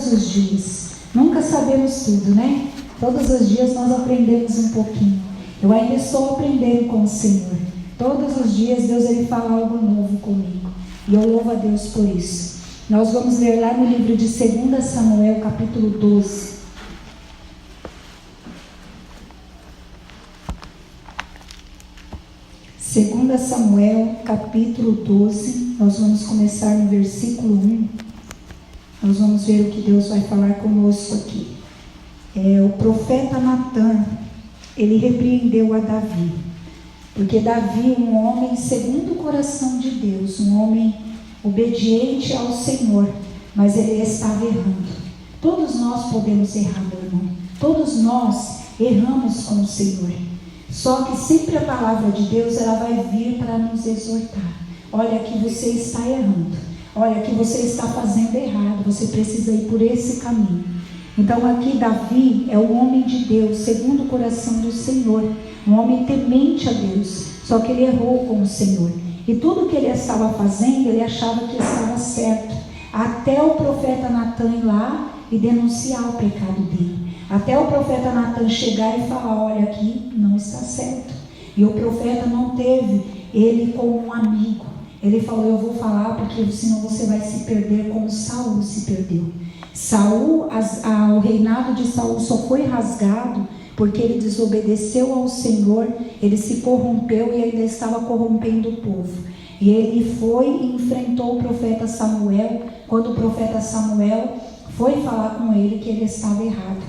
todos os dias. Nunca sabemos tudo, né? Todos os dias nós aprendemos um pouquinho. Eu ainda estou aprendendo com o Senhor. Todos os dias Deus ele fala algo novo comigo. E eu louvo a Deus por isso. Nós vamos ler lá no livro de 2 Samuel, capítulo 12. 2 Samuel, capítulo 12. Nós vamos começar no versículo 1. Nós vamos ver o que Deus vai falar conosco aqui. O profeta Natã, ele repreendeu a Davi. Porque Davi, um homem segundo o coração de Deus, um homem obediente ao Senhor, mas ele estava errando. Todos nós podemos errar, meu irmão. Todos nós erramos com o Senhor. Só que sempre a palavra de Deus, ela vai vir para nos exortar. Olha que você está errando. Olha que você está fazendo errado. Você precisa ir por esse caminho. Então aqui Davi é um homem de Deus, segundo o coração do Senhor. Um homem temente a Deus. Só que ele errou com o Senhor. E tudo que ele estava fazendo, ele achava que estava certo. Até o profeta Natã ir lá e denunciar o pecado dele. Até o profeta Natã chegar e falar, olha, aqui não está certo. E o profeta não teve ele como um amigo. Ele falou, eu vou falar porque senão você vai se perder como Saul se perdeu. O reinado de Saul só foi rasgado porque ele desobedeceu ao Senhor, ele se corrompeu e ainda estava corrompendo o povo. E ele foi e enfrentou o profeta Samuel, quando o profeta Samuel foi falar com ele que ele estava errado.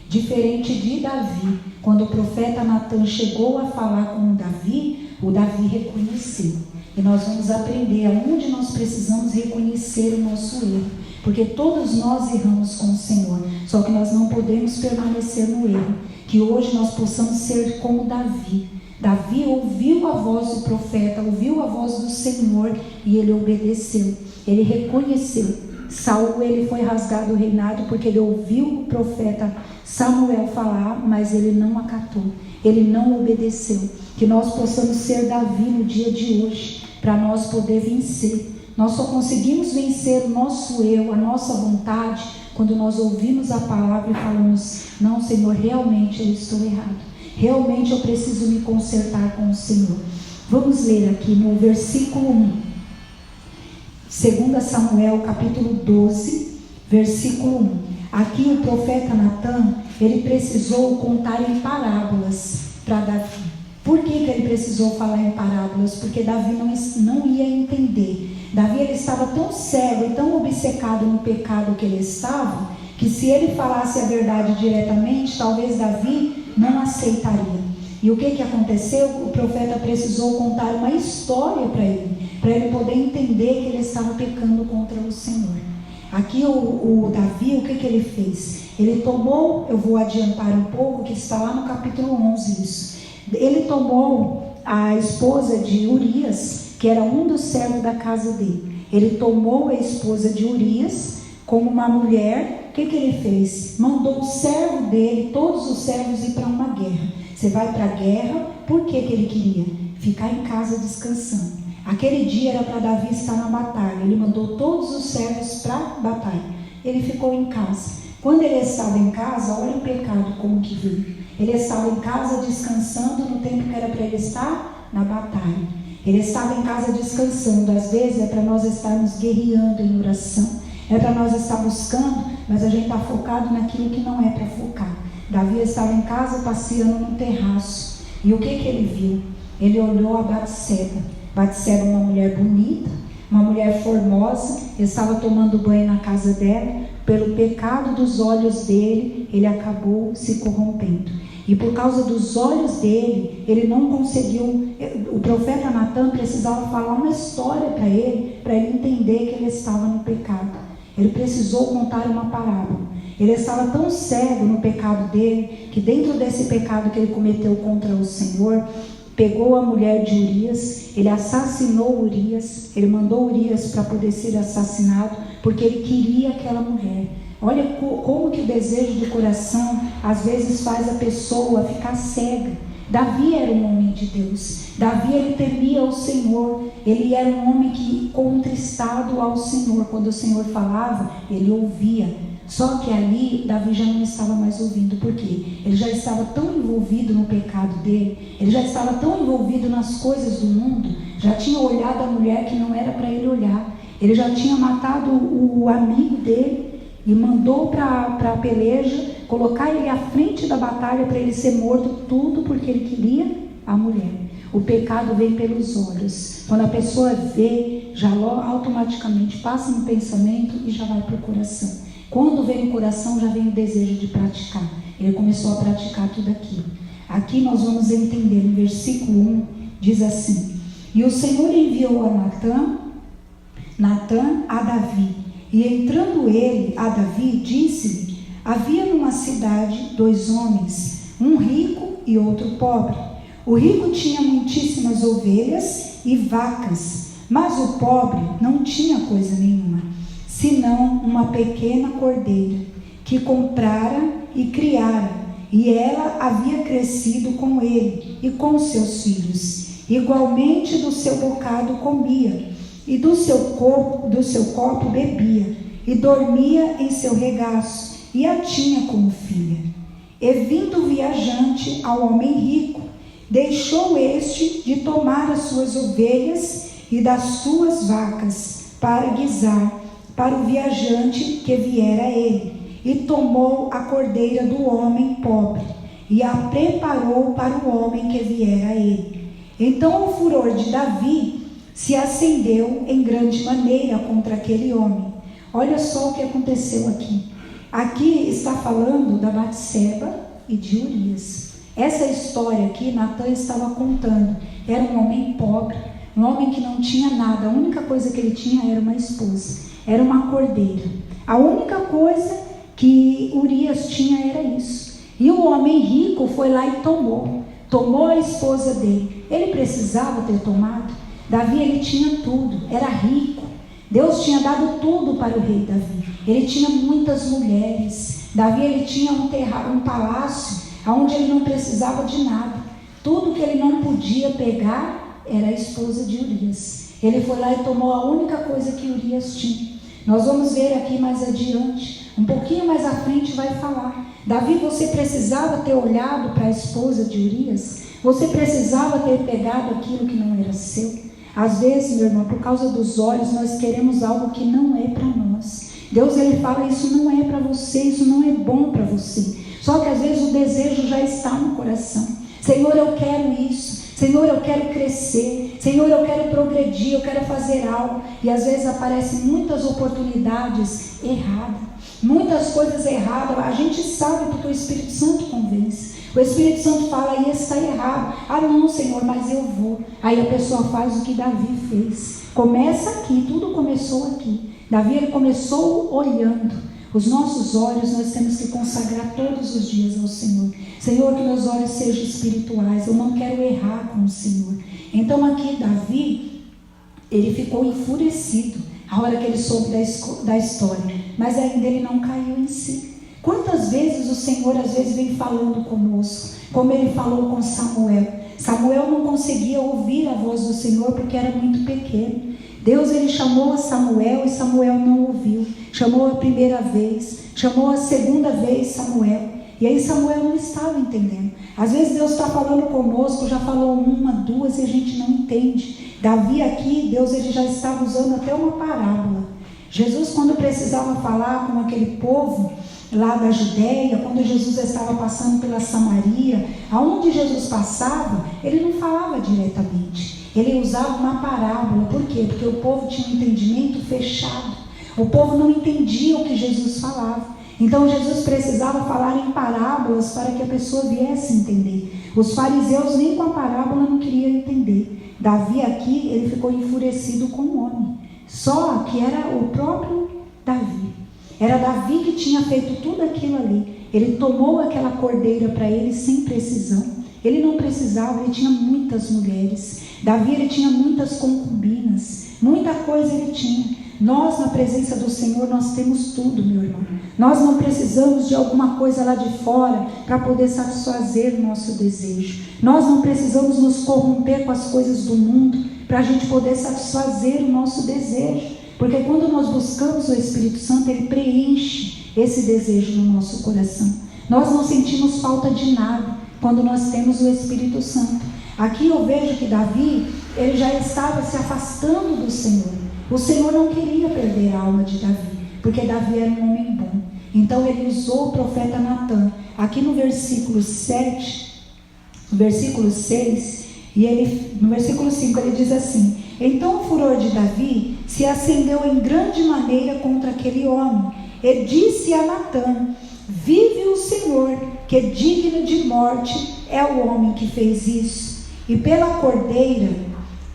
Diferente de Davi, quando o profeta Natã chegou a falar com o Davi reconheceu. E nós vamos aprender aonde nós precisamos reconhecer o nosso erro. Porque todos nós erramos com o Senhor. Só que nós não podemos permanecer no erro. Que hoje nós possamos ser como Davi. Davi ouviu a voz do profeta, ouviu a voz do Senhor e ele obedeceu. Ele reconheceu. Saul, ele foi rasgado o reinado porque ele ouviu o profeta Samuel falar, mas ele não acatou, ele não obedeceu. Que nós possamos ser Davi no dia de hoje, para nós poder vencer. Nós só conseguimos vencer o nosso eu, a nossa vontade, quando nós ouvimos a palavra e falamos, não, Senhor, realmente eu estou errado, realmente eu preciso me consertar com o Senhor. Vamos ler aqui no versículo 1. 2 Samuel, capítulo 12, versículo 1. Aqui o profeta Natã, ele precisou contar em parábolas para Davi. Por que ele precisou falar em parábolas? Porque Davi não ia entender. Davi ele estava tão cego e tão obcecado no pecado que ele estava, que se ele falasse a verdade diretamente, talvez Davi não aceitaria. E o que aconteceu? O profeta precisou contar uma história para ele poder entender que ele estava pecando contra o Senhor. Aqui o Davi, o que ele fez? Ele tomou, eu vou adiantar um pouco, que está lá no capítulo 11 isso. Ele tomou a esposa de Urias, que era um dos servos da casa dele. Ele tomou a esposa de Urias como uma mulher. O que ele fez? Mandou o servo dele, todos os servos, ir para uma guerra. Você vai para a guerra, por que ele queria? Ficar em casa descansando. Aquele dia era para Davi estar na batalha. Ele mandou todos os servos para a batalha. Ele ficou em casa. Quando ele estava em casa, olha o pecado como que veio. Ele estava em casa descansando no tempo que era para ele estar na batalha. Ele estava em casa descansando. Às vezes é para nós estarmos guerreando em oração. É para nós estar buscando, mas a gente está focado naquilo que não é para focar. Davi estava em casa passeando no terraço. E o que ele viu? Ele olhou a Batseba. Batseba, uma mulher bonita, uma mulher formosa, estava tomando banho na casa dela. Pelo pecado dos olhos dele, ele acabou se corrompendo. E por causa dos olhos dele, ele não conseguiu. O profeta Natã precisava falar uma história para ele entender que ele estava no pecado. Ele precisou contar uma parábola. Ele estava tão cego no pecado dele, que dentro desse pecado que ele cometeu contra o Senhor, pegou a mulher de Urias, ele assassinou Urias, ele mandou Urias para poder ser assassinado, porque ele queria aquela mulher. Olha como que o desejo do coração, às vezes, faz a pessoa ficar cega. Davi era um homem de Deus. Davi, ele temia o Senhor. Ele era um homem que contristado ao Senhor. Quando o Senhor falava, ele ouvia. Só que ali Davi já não estava mais ouvindo. Por quê? Ele já estava tão envolvido no pecado dele, ele já estava tão envolvido nas coisas do mundo, já tinha olhado a mulher que não era para ele olhar, ele já tinha matado o amigo dele e mandou para a peleja, colocar ele à frente da batalha para ele ser morto, tudo porque ele queria a mulher. O pecado vem pelos olhos. Quando a pessoa vê, já automaticamente passa no pensamento e já vai para o coração. Quando vem no coração, já vem o desejo de praticar. Ele começou a praticar tudo aquilo. Aqui nós vamos entender, no versículo 1, diz assim: e o Senhor enviou a Natã a Davi, e entrando ele a Davi, disse-lhe: havia numa cidade 2 homens, um rico e outro pobre. O rico tinha muitíssimas ovelhas e vacas, mas o pobre não tinha coisa nenhuma, senão uma pequena cordeira, que comprara e criara, e ela havia crescido com ele e com seus filhos. Igualmente do seu bocado comia, e do seu copo bebia, e dormia em seu regaço, e a tinha como filha. E vindo o viajante ao homem rico, deixou este de tomar as suas ovelhas e das suas vacas para guisar para o viajante que viera a ele, e tomou a cordeira do homem pobre e a preparou para o homem que viera a ele. Então o furor de Davi se acendeu em grande maneira contra aquele homem. Olha só o que aconteceu aqui. Aqui está falando da Batseba e de Urias. Essa história aqui, Natã estava contando. Era um homem pobre, um homem que não tinha nada. A única coisa que ele tinha era uma esposa, era uma cordeira. A única coisa que Urias tinha era isso. E o homem rico foi lá e tomou a esposa dele. Ele precisava ter tomado. Davi, ele tinha tudo, era rico. Deus tinha dado tudo para o rei Davi. Ele tinha muitas mulheres. Davi, ele tinha um palácio onde ele não precisava de nada. Tudo que ele não podia pegar era a esposa de Urias. Ele foi lá e tomou a única coisa que Urias tinha. Nós vamos ver aqui mais adiante, um pouquinho mais à frente vai falar. Davi, você precisava ter olhado para a esposa de Urias? Você precisava ter pegado aquilo que não era seu? Às vezes, meu irmão, por causa dos olhos, nós queremos algo que não é para nós. Deus, ele fala, isso não é para você, isso não é bom para você. Só que às vezes o desejo já está no coração. Senhor, eu quero isso. Senhor, eu quero crescer. Senhor, eu quero progredir, eu quero fazer algo. E às vezes aparecem muitas oportunidades erradas, muitas coisas erradas. A gente sabe porque o Espírito Santo convence. O Espírito Santo fala, aí está errado. Ah não, Senhor, mas eu vou. Aí a pessoa faz o que Davi fez. Começa aqui, tudo começou aqui. Davi, ele começou olhando. Os nossos olhos nós temos que consagrar todos os dias ao Senhor. Senhor, que meus olhos sejam espirituais, eu não quero errar com o Senhor. Então aqui Davi, ele ficou enfurecido a hora que ele soube da história, mas ainda ele não caiu em si. Quantas vezes o Senhor às vezes vem falando conosco, como ele falou com Samuel. Samuel não conseguia ouvir a voz do Senhor porque era muito pequeno. Deus, ele chamou a Samuel e Samuel não ouviu. Chamou a primeira vez, chamou a segunda vez Samuel. E aí Samuel não estava entendendo. Às vezes Deus está falando conosco, já falou uma, duas e a gente não entende. Davi aqui, Deus, ele já estava usando até uma parábola. Jesus, quando precisava falar com aquele povo lá da Judéia, quando Jesus estava passando pela Samaria, aonde Jesus passava, ele não falava diretamente. Ele usava uma parábola. Por quê? Porque o povo tinha um entendimento fechado. O povo não entendia o que Jesus falava. Então Jesus precisava falar em parábolas para que a pessoa viesse entender. Os fariseus nem com a parábola não queriam entender. Davi aqui, ele ficou enfurecido com o homem. Só que era o próprio Davi. Era Davi que tinha feito tudo aquilo ali. Ele tomou aquela cordeira para ele sem precisão. Ele não precisava, ele tinha muitas mulheres. Davi, ele tinha muitas concubinas. Muita coisa ele tinha. Nós, na presença do Senhor, nós temos tudo, meu irmão. Nós não precisamos de alguma coisa lá de fora para poder satisfazer o nosso desejo. Nós não precisamos nos corromper com as coisas do mundo para a gente poder satisfazer o nosso desejo. Porque quando nós buscamos o Espírito Santo, ele preenche esse desejo no nosso coração. Nós não sentimos falta de nada quando nós temos o Espírito Santo. Aqui eu vejo que Davi, ele já estava se afastando do Senhor. O Senhor não queria perder a alma de Davi, porque Davi era um homem bom. Então ele usou o profeta Natã. Aqui no versículo 7, no versículo 6, no versículo 5 ele diz assim: então o furor de Davi se acendeu em grande maneira contra aquele homem. E disse a Natã: vive o Senhor, que digno de morte é o homem que fez isso, e pela cordeira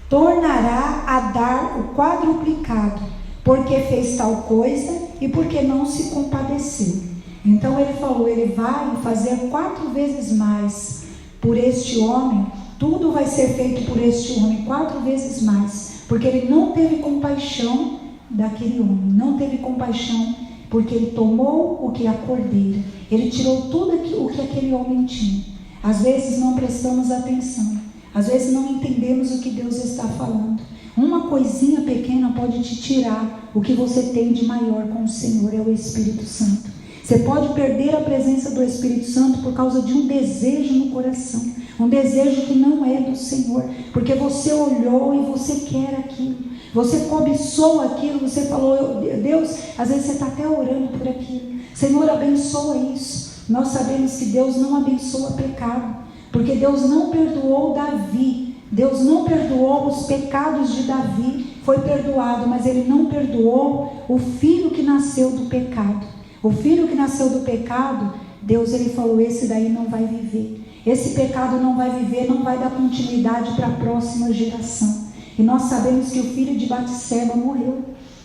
tornará a dar o quadruplicado, porque fez tal coisa e porque não se compadeceu. Então ele falou, ele vai fazer 4 vezes mais por este homem, tudo vai ser feito por este homem 4 vezes mais, porque ele não teve compaixão daquele homem, não teve compaixão, porque ele tomou o que a cordeira, ele tirou tudo o que aquele homem tinha. Às vezes não prestamos atenção, às vezes não entendemos o que Deus está falando. Uma coisinha pequena pode te tirar o que você tem de maior com o Senhor, é o Espírito Santo. Você pode perder a presença do Espírito Santo por causa de um desejo no coração, um desejo que não é do Senhor, porque você olhou e você quer aquilo, você cobiçou aquilo, você falou, Deus, às vezes você está até orando por aquilo, Senhor, abençoa isso. Nós sabemos que Deus não abençoa pecado, porque Deus não perdoou Davi, Deus não perdoou os pecados de Davi, foi perdoado, mas Ele não perdoou o filho que nasceu do pecado. O filho que nasceu do pecado, Deus, Ele falou, esse daí não vai viver, esse pecado não vai viver, não vai dar continuidade para a próxima geração. E nós sabemos que o filho de Batseba morreu.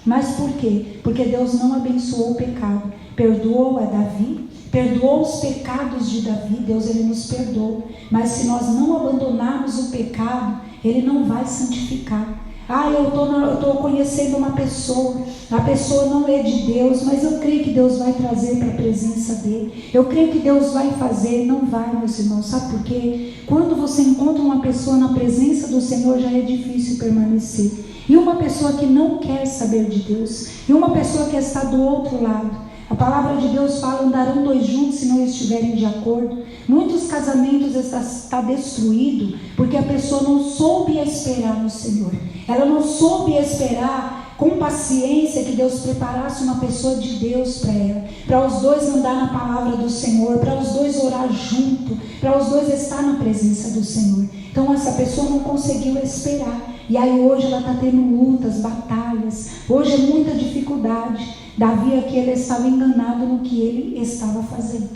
Mas por quê? Porque Deus não abençoou o pecado, perdoou a Davi, perdoou os pecados de Davi, Deus, Ele nos perdoou, mas se nós não abandonarmos o pecado, Ele não vai santificar. Eu estou conhecendo uma pessoa, a pessoa não é de Deus, mas eu creio que Deus vai trazer para a presença dele, eu creio que Deus vai fazer. Não vai, meus irmãos, sabe por quê? Quando você encontra uma pessoa na presença do Senhor, já é difícil permanecer. E uma pessoa que não quer saber de Deus, e uma pessoa que está do outro lado, a palavra de Deus fala, andarão 2 juntos se não estiverem de acordo. Muitos casamentos está destruído porque a pessoa não soube esperar no Senhor. Ela não soube esperar com paciência que Deus preparasse uma pessoa de Deus para ela, para os dois andar na palavra do Senhor, para os dois orar junto, para os dois estar na presença do Senhor. Então essa pessoa não conseguiu esperar, e aí hoje ela está tendo lutas, batalhas, hoje é muita dificuldade. Davi aqui, ele estava enganado no que ele estava fazendo.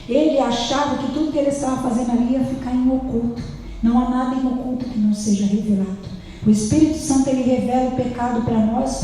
Ele achava que tudo que ele estava fazendo ali ia ficar em oculto. Não há nada em oculto que não seja revelado. O Espírito Santo, ele revela o pecado para nós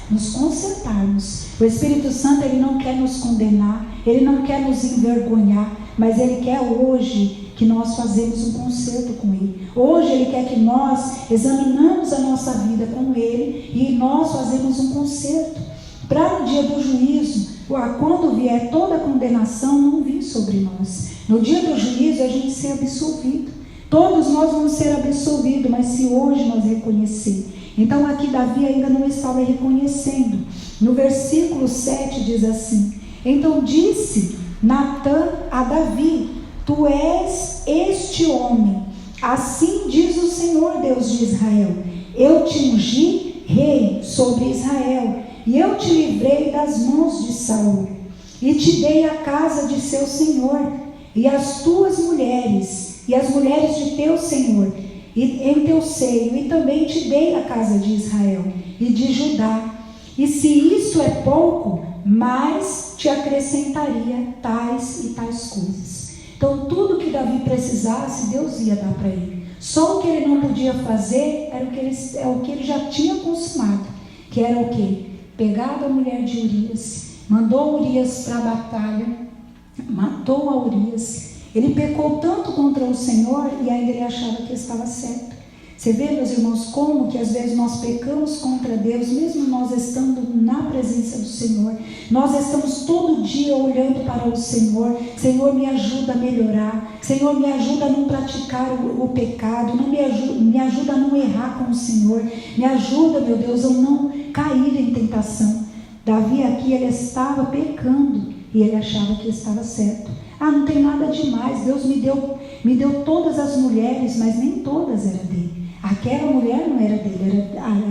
nos consertarmos. O Espírito Santo, ele não quer nos condenar, ele não quer nos envergonhar, mas ele quer hoje que nós fazemos um conserto com ele. Hoje ele quer que nós examinamos a nossa vida com ele e nós fazemos um conserto, para no dia do juízo, quando vier toda a condenação, não vir sobre nós. No dia do juízo a gente ser absolvido, todos nós vamos ser absolvidos, mas se hoje nós reconhecer. Então aqui Davi ainda não estava reconhecendo. No versículo 7 diz assim: então disse Natã a Davi: tu és este homem, assim diz o Senhor Deus de Israel, eu te ungi rei sobre Israel, e eu te livrei das mãos de Saul, e te dei a casa de seu senhor, e as tuas mulheres, e as mulheres de teu senhor, e em teu seio, e também te dei a casa de Israel, e de Judá. E se isso é pouco, mais te acrescentaria tais e tais coisas. Então tudo que Davi precisasse, Deus ia dar para ele. Só o que ele não podia fazer era o que ele já tinha consumado, que era o quê? Pegado a mulher de Urias, mandou Urias para a batalha, matou a Urias. Ele pecou tanto contra o Senhor e ainda ele achava que estava certo. Você vê, meus irmãos, como que às vezes nós pecamos contra Deus, mesmo nós estando na presença do Senhor. Nós estamos todo dia olhando para o Senhor. Senhor, me ajuda a melhorar. Senhor, me ajuda a não praticar o pecado. Me ajuda a não errar com o Senhor. Me ajuda, meu Deus, a não cair em tentação. Davi aqui, ele estava pecando e ele achava que estava certo. Não tem nada demais, Deus me deu todas as mulheres, mas nem todas eram dele. Aquela mulher não era dele,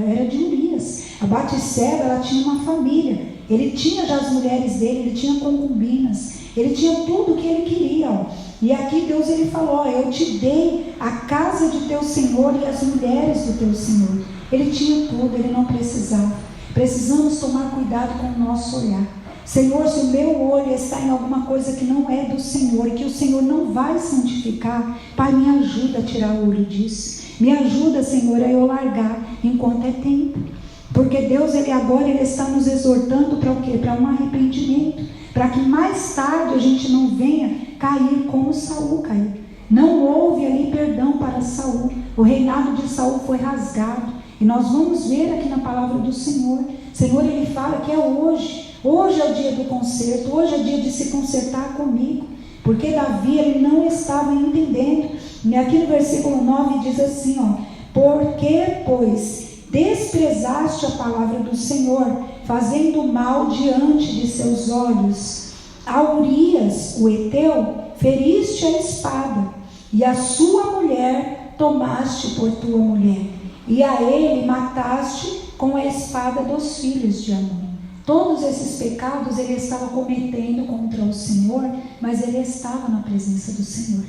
era de Urias. A Batseba, ela tinha uma família. Ele tinha já as mulheres dele, ele tinha concubinas, ele tinha tudo o que ele queria. E aqui Deus, ele falou: eu te dei a casa de teu Senhor e as mulheres do teu Senhor. Ele tinha tudo, ele não precisava. Precisamos tomar cuidado com o nosso olhar. Senhor, se o meu olho está em alguma coisa que não é do Senhor, e que o Senhor não vai santificar, Pai, me ajuda a tirar o olho disso. Me ajuda, Senhor, a eu largar enquanto é tempo. Porque Deus, ele está nos exortando para o quê? Para um arrependimento. Para que mais tarde a gente não venha cair como Saul caiu. Não houve ali perdão para Saul. O reinado de Saul foi rasgado. E nós vamos ver aqui na palavra do Senhor. Senhor, ele fala que é hoje. Hoje é o dia do conserto. Hoje é o dia de se consertar comigo. Porque Davi, ele não estava entendendo. E aqui no versículo 9 diz assim, porque, pois, desprezaste a palavra do Senhor, fazendo mal diante de seus olhos. A Urias, o Heteu, feriste a espada, e a sua mulher tomaste por tua mulher, e a ele mataste com a espada dos filhos de Amon. Todos esses pecados ele estava cometendo contra o Senhor, mas ele estava na presença do Senhor.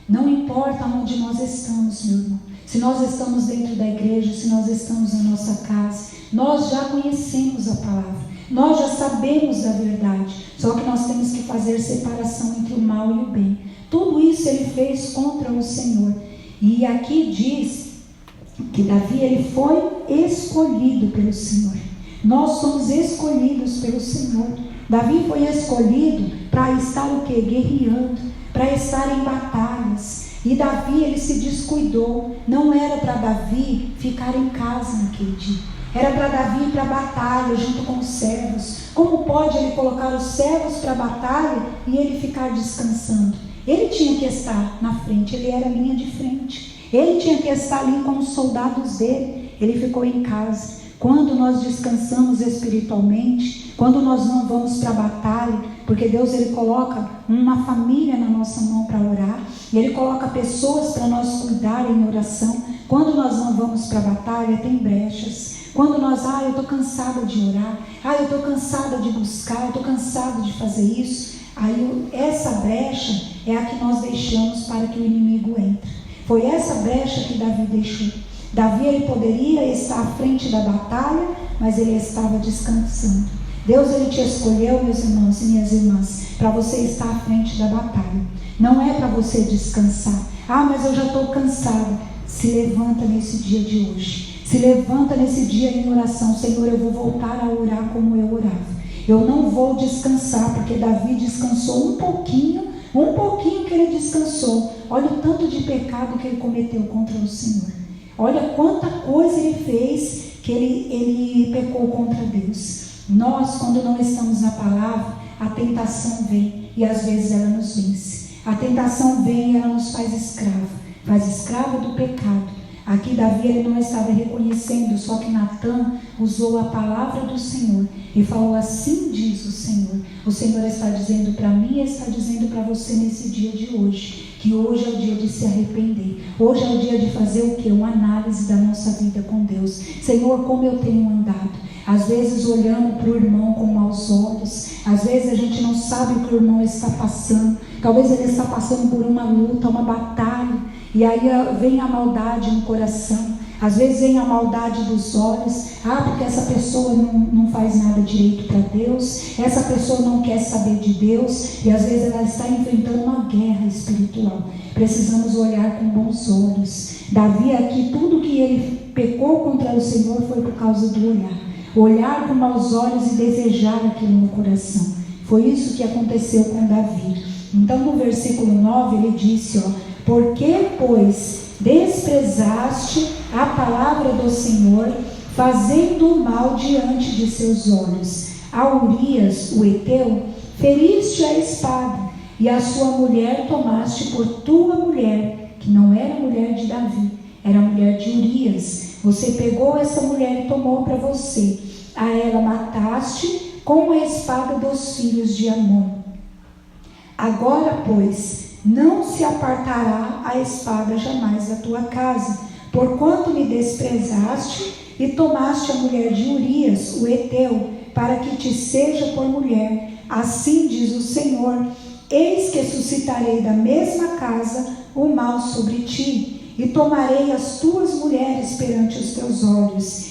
Não importa onde nós estamos, meu irmão. Se nós estamos dentro da igreja, se nós estamos na nossa casa, nós já conhecemos a palavra, nós já sabemos da verdade, só que nós temos que fazer separação entre o mal e o bem. Tudo isso ele fez contra o Senhor. E aqui diz que Davi, ele foi escolhido pelo Senhor. Nós somos escolhidos pelo Senhor. Davi foi escolhido para estar o quê? Guerreando, para estar em batalhas. E Davi, ele se descuidou. Não era para Davi ficar em casa naquele dia. Era para Davi ir para a batalha junto com os servos. Como pode ele colocar os servos para a batalha e ele ficar descansando? Ele tinha que estar na frente, ele era a linha de frente. Ele tinha que estar ali com os soldados dele. Ele ficou em casa. Quando nós descansamos espiritualmente, quando nós não vamos para a batalha, porque Deus, ele coloca uma família na nossa mão para orar, e ele coloca pessoas para nós cuidar em oração. Quando nós não vamos para a batalha, tem brechas. Quando nós, eu estou cansada de orar, eu estou cansada de buscar, eu estou cansada de fazer isso, aí essa brecha é a que nós deixamos para que o inimigo entre. Foi essa brecha que Davi deixou. Davi, ele poderia estar à frente da batalha, mas ele estava descansando. Deus, ele te escolheu, meus irmãos e minhas irmãs, para você estar à frente da batalha. Não é para você descansar. Mas eu já estou cansada. Se levanta nesse dia de hoje. Se levanta nesse dia em oração. Senhor, eu vou voltar a orar como eu orava. Eu não vou descansar, porque Davi descansou um pouquinho que ele descansou. Olha o tanto de pecado que ele cometeu contra o Senhor. Olha quanta coisa ele fez, que ele pecou contra Deus. Nós, quando não estamos na palavra, a tentação vem e às vezes ela nos vence. A tentação vem e ela nos faz escravo do pecado. Aqui Davi, ele não estava reconhecendo, só que Natan usou a palavra do Senhor e falou: assim diz o Senhor. O Senhor está dizendo para mim e está dizendo para você nesse dia de hoje, que hoje é o dia de se arrepender. Hoje é o dia de fazer o quê? Uma análise da nossa vida com Deus. Senhor, como eu tenho andado? Às vezes olhando para o irmão com maus olhos. Às vezes a gente não sabe o que o irmão está passando. Talvez ele está passando por uma luta, uma batalha. E aí vem a maldade no coração. Às vezes vem a maldade dos olhos. Porque essa pessoa não faz nada direito para Deus. Essa pessoa não quer saber de Deus. E às vezes ela está enfrentando uma guerra espiritual. Precisamos olhar com bons olhos. Davi aqui, tudo que ele pecou contra o Senhor foi por causa do olhar. Olhar com maus olhos e desejar aquilo no coração. Foi isso que aconteceu com Davi. Então no versículo 9 ele disse: por que, pois, desprezaste a palavra do Senhor, fazendo o mal diante de seus olhos? A Urias, o Heteu, feriste a espada, e a sua mulher tomaste por tua mulher, que não era mulher de Davi, era mulher de Urias. Você pegou essa mulher e tomou para você. A ela mataste com a espada dos filhos de Amon. Agora, pois, não se apartará a espada jamais da tua casa, porquanto me desprezaste e tomaste a mulher de Urias, o Heteu, para que te seja por mulher. Assim diz o Senhor: eis que suscitarei da mesma casa o mal sobre ti, e tomarei as tuas mulheres perante os teus olhos,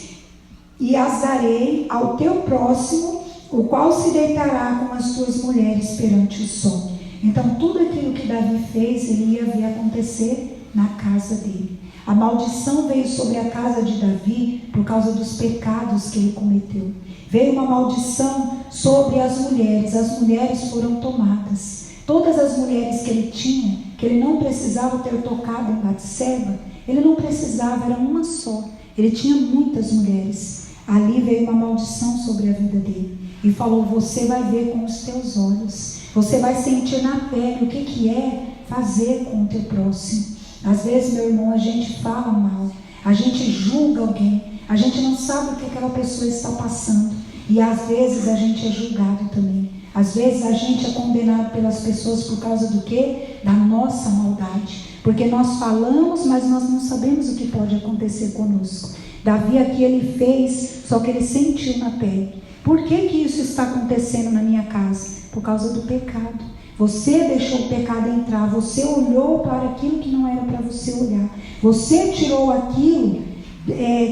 e as darei ao teu próximo, o qual se deitará com as tuas mulheres perante o sol. Então tudo aquilo que Davi fez, ele ia ver acontecer na casa dele. A maldição veio sobre a casa de Davi por causa dos pecados que ele cometeu. Veio uma maldição sobre as mulheres foram tomadas. Todas as mulheres que ele tinha, que ele não precisava ter tocado em Batseba, ele não precisava, era uma só. Ele tinha muitas mulheres. Ali veio uma maldição sobre a vida dele. E falou: você vai ver com os teus olhos. Você vai sentir na pele o que é fazer com o teu próximo. Às vezes, meu irmão, a gente fala mal, a gente julga alguém, a gente não sabe o que aquela pessoa está passando. E às vezes a gente é julgado também. Às vezes a gente é condenado pelas pessoas por causa do quê? Da nossa maldade. Porque nós falamos, mas nós não sabemos o que pode acontecer conosco. Davi aqui ele fez, só que ele sentiu na pele. Por que isso está acontecendo na minha casa? Por causa do pecado. Você deixou o pecado entrar, você olhou para aquilo que não era para você olhar. Você tirou aquilo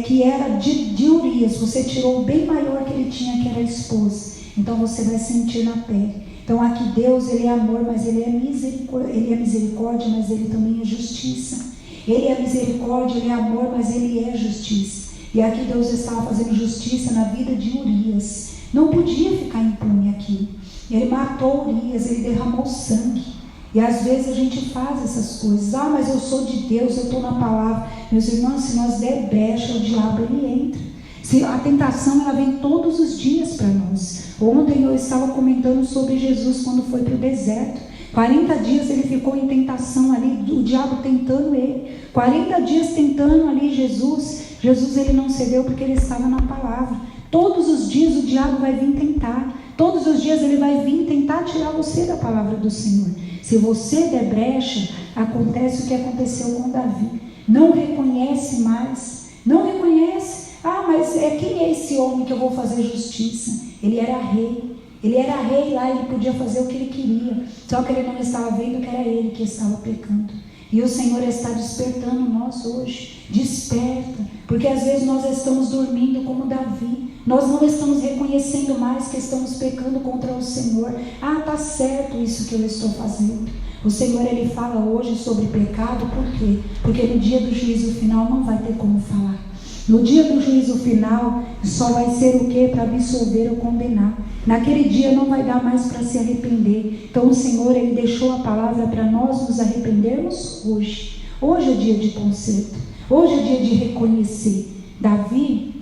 que era de Urias, você tirou o bem maior que ele tinha, que era a esposa. Então você vai sentir na pele. Então aqui Deus, ele é amor, mas ele é misericórdia, mas ele também é justiça. Ele é misericórdia, ele é amor, mas ele é justiça. E aqui Deus estava fazendo justiça na vida de Urias. Não podia ficar impune aqui. Ele matou Urias, ele derramou sangue. E às vezes a gente faz essas coisas. Ah, mas eu sou de Deus, eu estou na palavra. Meus irmãos, se nós der brecha, o diabo ele entra. Se a tentação ela vem todos os dias para nós. Ontem eu estava comentando sobre Jesus quando foi para o deserto. 40 dias ele ficou em tentação ali, o diabo tentando ele. 40 dias tentando ali Jesus. Jesus ele não cedeu porque ele estava na palavra. Todos os dias o diabo vai vir tentar. Todos os dias ele vai vir tentar tirar você da palavra do Senhor. Se você der brecha, acontece o que aconteceu com Davi. Não reconhece mais. Não reconhece. Ah, mas quem é esse homem que eu vou fazer justiça? Ele era rei. Ele era rei lá, ele podia fazer o que ele queria. Só que ele não estava vendo que era ele que estava pecando. E o Senhor está despertando nós hoje. Desperta. Porque às vezes nós estamos dormindo como Davi. Nós não estamos reconhecendo mais que estamos pecando contra o Senhor. Ah, está certo isso que eu estou fazendo. O Senhor ele fala hoje sobre pecado, por quê? Porque no dia do juízo final não vai ter como falar. No dia do juízo final só vai ser o quê? Para absolver ou condenar. Naquele dia não vai dar mais para se arrepender. Então o Senhor ele deixou a palavra para nós nos arrependermos hoje. Hoje é dia de conserto. Hoje é dia de reconhecer. Davi,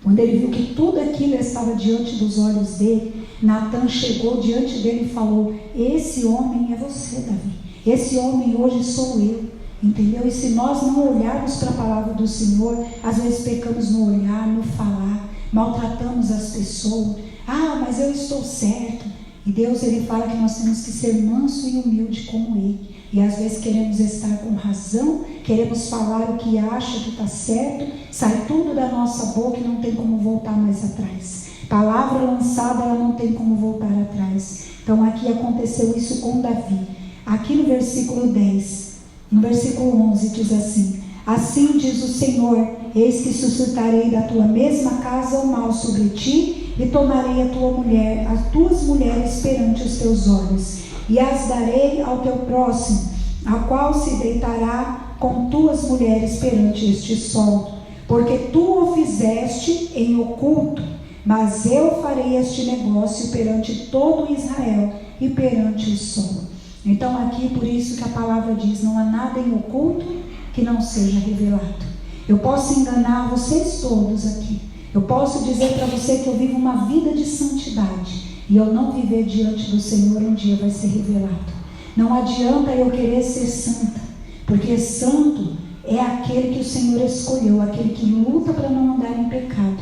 quando ele viu que tudo aquilo estava diante dos olhos dele, Natan chegou diante dele e falou: esse homem é você, Davi. Esse homem hoje sou eu. Entendeu? E se nós não olharmos para a palavra do Senhor, às vezes pecamos no olhar, no falar, maltratamos as pessoas. Ah, mas eu estou certo. E Deus ele fala que nós temos que ser manso e humilde como Ele. E às vezes queremos estar com razão, queremos falar o que acha que está certo, sai tudo da nossa boca e não tem como voltar mais atrás. Palavra lançada, ela não tem como voltar atrás. Então aqui aconteceu isso com Davi. Aqui no versículo 10, no versículo 11 diz assim: assim diz o Senhor, eis que suscitarei da tua mesma casa o mal sobre ti, e tomarei a tua mulher, as tuas mulheres perante os teus olhos, e as darei ao teu próximo, a qual se deitará com tuas mulheres perante este sol, porque tu o fizeste em oculto, mas eu farei este negócio perante todo Israel e perante o sol. Então aqui por isso que a palavra diz: não há nada em oculto que não seja revelado. Eu posso enganar vocês todos aqui, eu posso dizer para você que eu vivo uma vida de santidade, e eu não viver diante do Senhor, um dia vai ser revelado. Não adianta eu querer ser santa, porque santo é aquele que o Senhor escolheu, aquele que luta para não andar em pecado.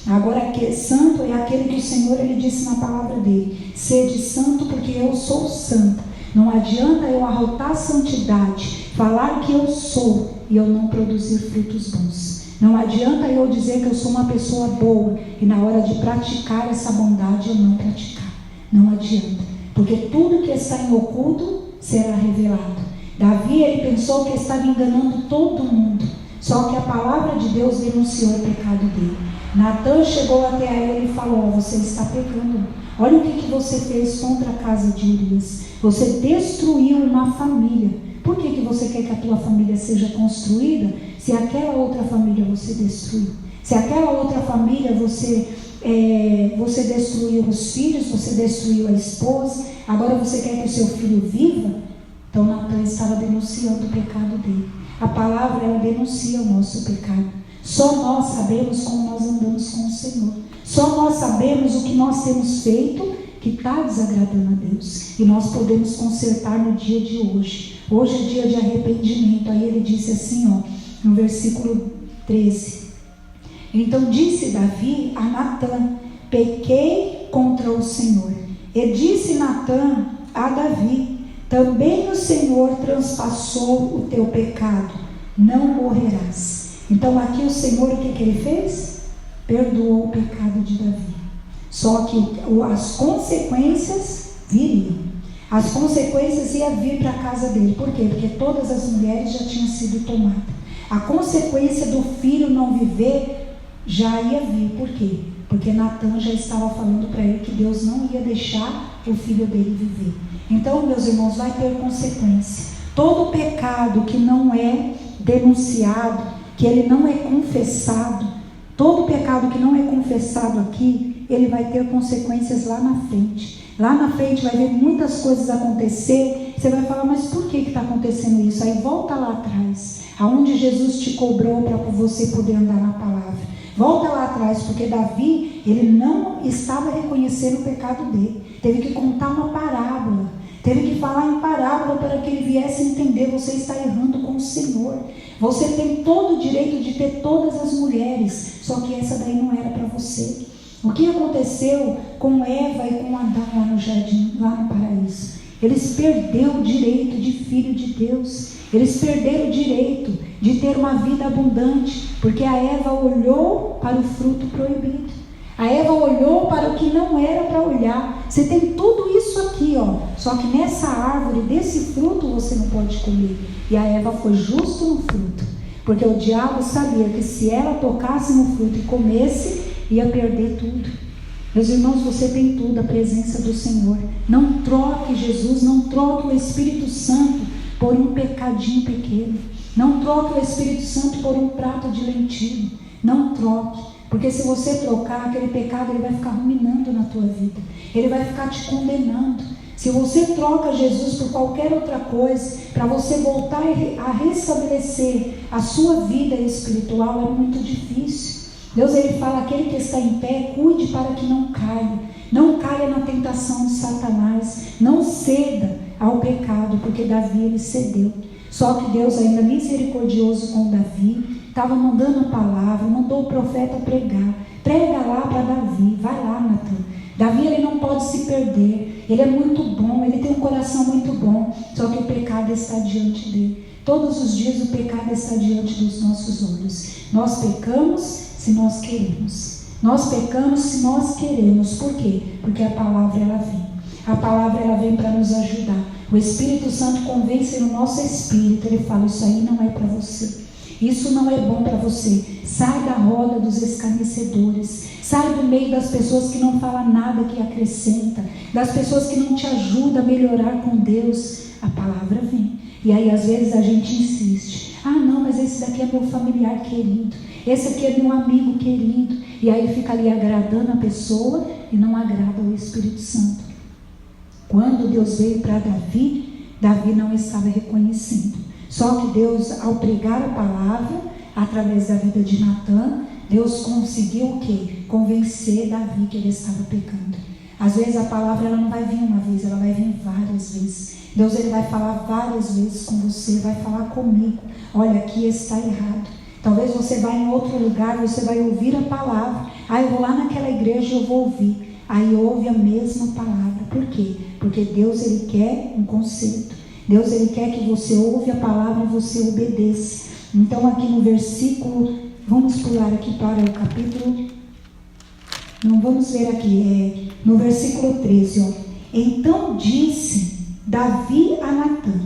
Agora, santo é aquele que o Senhor ele disse na palavra dele: sede santo porque eu sou santo. Não adianta eu arrotar santidade, falar que eu sou e eu não produzir frutos bons. Não adianta eu dizer que eu sou uma pessoa boa e na hora de praticar essa bondade eu não praticar. Não adianta, porque tudo que está em oculto será revelado. Davi, ele pensou que estava enganando todo mundo, só que a palavra de Deus denunciou o pecado dele. Natan chegou até ele e falou: você está pecando. Olha o que você fez contra a casa de Urias. Você destruiu uma família. Por que você quer que a tua família seja construída se aquela outra família você destruiu? Se aquela outra família você destruiu os filhos, você destruiu a esposa, agora você quer que o seu filho viva? Então Natan estava denunciando o pecado dele. A palavra, ela denuncia o nosso pecado. Só nós sabemos como nós andamos com o Senhor. Só nós sabemos o que nós temos feito que está desagradando a Deus. E nós podemos consertar no dia de hoje. Hoje é dia de arrependimento. Aí ele disse assim, no versículo 13. Então disse Davi a Natan: pequei contra o Senhor. E disse Natan a Davi: também o Senhor transpassou o teu pecado, não morrerás. Então aqui o Senhor, o que ele fez? Perdoou o pecado de Davi. Só que as consequências viriam. As consequências iam vir para a casa dele. Por quê? Porque todas as mulheres já tinham sido tomadas. A consequência do filho não viver já ia vir. Por quê? Porque Natan já estava falando para ele que Deus não ia deixar o filho dele viver. Então, meus irmãos, vai ter consequência. Todo pecado que não é denunciado, que ele não é confessado, todo pecado que não é confessado aqui, ele vai ter consequências lá na frente. Lá na frente vai ver muitas coisas acontecer. Você vai falar: mas por que está acontecendo isso? Aí volta lá atrás, aonde Jesus te cobrou para você poder andar na palavra. Volta lá atrás, porque Davi, ele não estava reconhecendo o pecado dele. Teve que contar uma parábola. Teve que falar em parábola para que ele viesse entender: você está errando com o Senhor. Você tem todo o direito de ter todas as mulheres, só que essa daí não era para você. O que aconteceu com Eva e com Adão lá no jardim, lá no paraíso? Eles perderam o direito de filho de Deus. Eles perderam o direito de ter uma vida abundante, porque a Eva olhou para o fruto proibido. A Eva olhou para o que não era para olhar. Você tem tudo isso aqui, só que nessa árvore, desse fruto você não pode comer. E a Eva foi justo no fruto, porque o diabo sabia que se ela tocasse no fruto e comesse, ia perder tudo. Meus irmãos, você tem tudo, a presença do Senhor. Não troque Jesus, não troque o Espírito Santo por um pecadinho pequeno. Não troque o Espírito Santo por um prato de lentilha. Não troque, porque se você trocar, aquele pecado ele vai ficar ruminando na tua vida. Ele vai ficar te condenando. Se você troca Jesus por qualquer outra coisa, para você voltar a restabelecer a sua vida espiritual, é muito difícil. Deus, ele fala: aquele que está em pé, cuide para que não caia. Não caia na tentação de Satanás. Não ceda ao pecado, porque Davi, ele cedeu. Só que Deus, ainda misericordioso com Davi, estava mandando a palavra, mandou o profeta pregar. Prega lá para Davi, vai lá, Natan. Davi, ele não pode se perder. Ele é muito bom, ele tem um coração muito bom. Só que o pecado está diante dele. Todos os dias o pecado está diante dos nossos olhos. Nós pecamos se nós queremos. Nós pecamos se nós queremos. Por quê? Porque a palavra, ela vem. A palavra, ela vem para nos ajudar. O Espírito Santo convence no nosso espírito. Ele fala: isso aí não é para você. Isso não é bom para você. Sai da roda dos escarnecedores. Sai do meio das pessoas que não falam nada que acrescenta. Das pessoas que não te ajudam a melhorar com Deus. A palavra vem. E aí às vezes a gente insiste: ah não, mas esse daqui é meu familiar querido. Esse aqui é meu amigo querido. E aí fica ali agradando a pessoa e não agrada o Espírito Santo. Quando Deus veio para Davi, Davi não estava reconhecendo. Só que Deus, ao pregar a palavra, através da vida de Natan, Deus conseguiu o quê? Convencer Davi que ele estava pecando. Às vezes a palavra, ela não vai vir uma vez, ela vai vir várias vezes. Deus, ele vai falar várias vezes com você, vai falar comigo: olha, aqui está errado. Talvez você vá em outro lugar, você vai ouvir a palavra. Eu vou lá naquela igreja e eu vou ouvir. Aí ouve a mesma palavra. Por quê? Porque Deus, Ele quer um conserto. Deus, Ele quer que você ouve a palavra e você obedeça. Então aqui no versículo, vamos pular aqui para o capítulo, não vamos ver aqui, no versículo 13, Então disse Davi a Natã: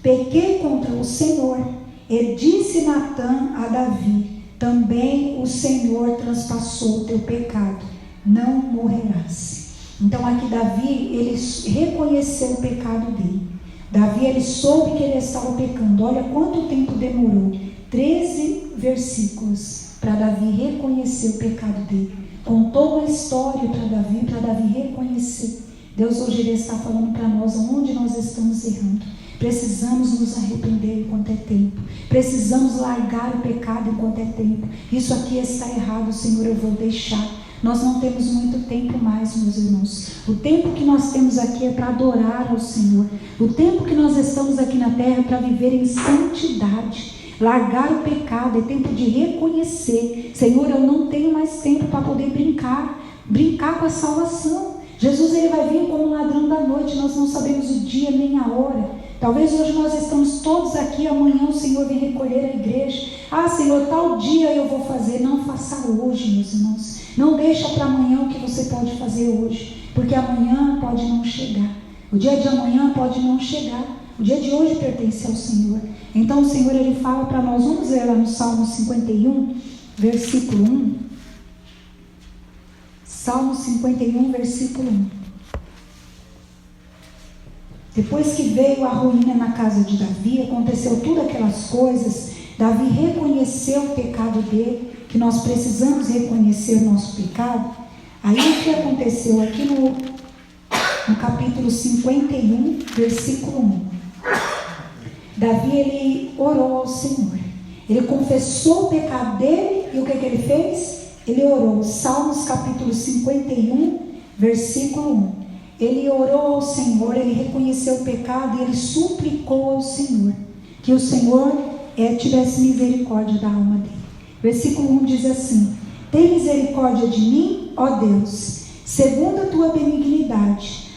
pequei contra o Senhor. E disse Natã a Davi: também o Senhor transpassou o teu pecado, não morrerás. Então aqui Davi, ele reconheceu o pecado dele. Davi, ele soube que ele estava pecando. Olha quanto tempo demorou, 13 versículos, para Davi reconhecer o pecado dele. Contou uma história para Davi reconhecer. Deus hoje ele está falando para nós onde nós estamos errando. Precisamos nos arrepender enquanto é tempo. Precisamos largar o pecado enquanto é tempo. Isso aqui está errado, Senhor, eu vou deixar. Nós não temos muito tempo mais, meus irmãos. O tempo que nós temos aqui é para adorar ao Senhor. O tempo que nós estamos aqui na terra é para viver em santidade. Largar o pecado, é tempo de reconhecer: Senhor, eu não tenho mais tempo para poder brincar com a salvação. Jesus, ele vai vir como um ladrão da noite. Nós não sabemos o dia nem a hora. Talvez hoje nós estamos todos aqui, amanhã o Senhor vem recolher a igreja. Senhor, tal dia eu vou fazer. Não faça hoje, meus irmãos. Não deixa para amanhã o que você pode fazer hoje, porque amanhã pode não chegar. O dia de amanhã pode não chegar. O dia de hoje pertence ao Senhor. Então o Senhor, ele fala para nós, vamos ler lá no Salmo 51, versículo 1. Salmo 51, versículo 1. Depois que veio a ruína na casa de Davi, aconteceu tudo aquelas coisas, Davi reconheceu o pecado dele, que nós precisamos reconhecer o nosso pecado. Aí o que aconteceu aqui no capítulo 51, versículo 1. Davi, ele orou ao Senhor. Ele confessou o pecado dele e o que ele fez? Ele orou. Salmos capítulo 51, versículo 1. Ele orou ao Senhor, ele reconheceu o pecado e ele suplicou ao Senhor que o Senhor tivesse misericórdia da alma dele. Versículo 1 diz assim: tem misericórdia de mim, ó Deus, segundo a tua benignidade,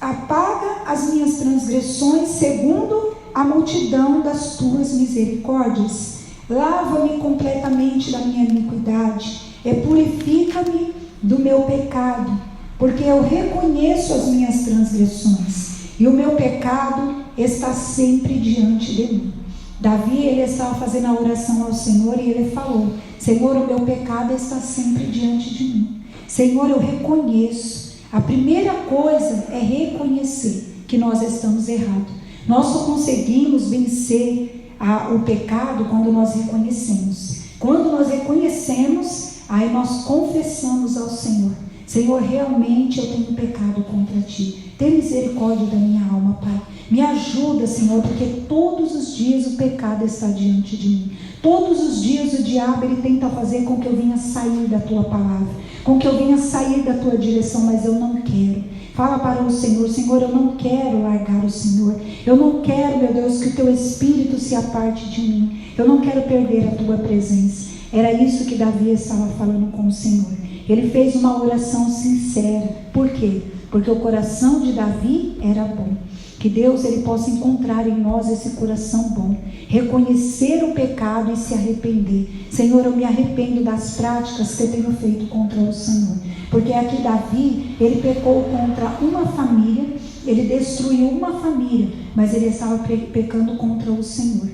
apaga as minhas transgressões segundo a multidão das tuas misericórdias. Lava-me completamente da minha iniquidade e purifica-me do meu pecado, porque eu reconheço as minhas transgressões e o meu pecado está sempre diante de mim. Davi, ele estava fazendo a oração ao Senhor e ele falou: Senhor, o meu pecado está sempre diante de mim. Senhor, eu reconheço. A primeira coisa é reconhecer que nós estamos errados. Nós só conseguimos vencer o pecado quando nós reconhecemos. Quando nós reconhecemos, aí nós confessamos ao Senhor: Senhor, realmente eu tenho pecado contra ti. Tem misericórdia da minha alma, Pai. Me ajuda, Senhor, porque todos os dias o pecado está diante de mim. Todos os dias o diabo, ele tenta fazer com que eu venha sair da tua palavra, com que eu venha sair da tua direção, mas eu não quero. Fala para o Senhor: Senhor, eu não quero largar o Senhor. Eu não quero, meu Deus, que o teu Espírito se aparte de mim. Eu não quero perder a tua presença. Era isso que Davi estava falando com o Senhor. Ele fez uma oração sincera. Por quê? Porque o coração de Davi era bom. Que Deus, ele possa encontrar em nós esse coração bom, reconhecer o pecado e se arrepender. Senhor, eu me arrependo das práticas que eu tenho feito contra o Senhor. Porque aqui Davi, ele pecou contra uma família, ele destruiu uma família, mas ele estava pecando contra o Senhor.